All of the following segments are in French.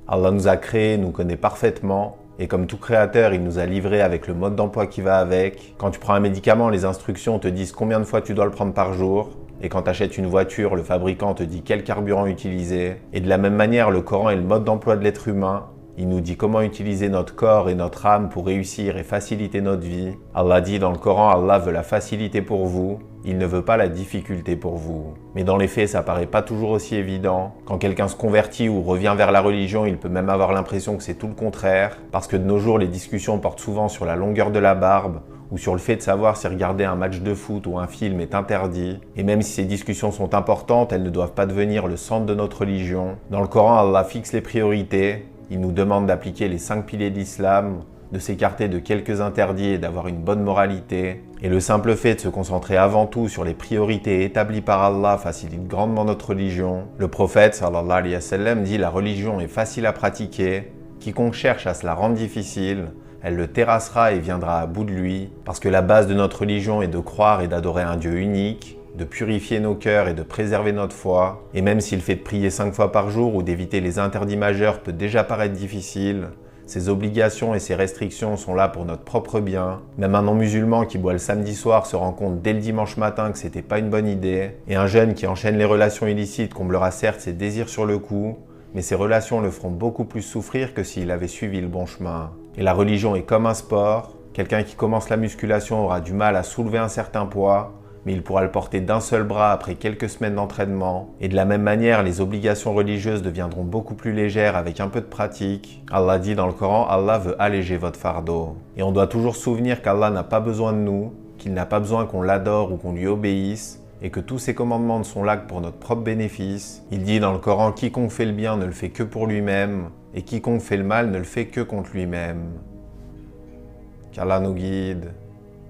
Allah nous a créés, nous connaît parfaitement, et comme tout créateur, il nous a livrés avec le mode d'emploi qui va avec. Quand tu prends un médicament, les instructions te disent combien de fois tu dois le prendre par jour. Et quand tu achètes une voiture, le fabricant te dit quel carburant utiliser. Et de la même manière, le Coran est le mode d'emploi de l'être humain. Il nous dit comment utiliser notre corps et notre âme pour réussir et faciliter notre vie. Allah dit dans le Coran, Allah veut la facilité pour vous. Il ne veut pas la difficulté pour vous. Mais dans les faits, ça paraît pas toujours aussi évident. Quand quelqu'un se convertit ou revient vers la religion, il peut même avoir l'impression que c'est tout le contraire. Parce que de nos jours, les discussions portent souvent sur la longueur de la barbe, ou sur le fait de savoir si regarder un match de foot ou un film est interdit. Et même si ces discussions sont importantes, elles ne doivent pas devenir le centre de notre religion. Dans le Coran, Allah fixe les priorités. Il nous demande d'appliquer les 5 piliers de l'islam, de s'écarter de quelques interdits et d'avoir une bonne moralité. Et le simple fait de se concentrer avant tout sur les priorités établies par Allah facilite grandement notre religion. Le prophète sallallahu alayhi wa sallam dit « La religion est facile à pratiquer. Quiconque cherche à se la rendre difficile, elle le terrassera et viendra à bout de lui. » Parce que la base de notre religion est de croire et d'adorer un Dieu unique, de purifier nos cœurs et de préserver notre foi. Et même si le fait de prier 5 fois par jour ou d'éviter les interdits majeurs peut déjà paraître difficile, ces obligations et ces restrictions sont là pour notre propre bien. Même un non-musulman qui boit le samedi soir se rend compte dès le dimanche matin que c'était pas une bonne idée. Et un jeune qui enchaîne les relations illicites comblera certes ses désirs sur le coup, mais ces relations le feront beaucoup plus souffrir que s'il avait suivi le bon chemin. Et la religion est comme un sport. Quelqu'un qui commence la musculation aura du mal à soulever un certain poids, mais il pourra le porter d'un seul bras après quelques semaines d'entraînement. Et de la même manière, les obligations religieuses deviendront beaucoup plus légères avec un peu de pratique. Allah dit dans le Coran, Allah veut alléger votre fardeau. Et on doit toujours se souvenir qu'Allah n'a pas besoin de nous, qu'il n'a pas besoin qu'on l'adore ou qu'on lui obéisse, et que tous ses commandements ne sont là que pour notre propre bénéfice. Il dit dans le Coran, quiconque fait le bien ne le fait que pour lui-même, et quiconque fait le mal ne le fait que contre lui-même. Qu'Allah nous guide.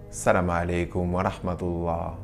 Salam alaikum wa rahmatullah.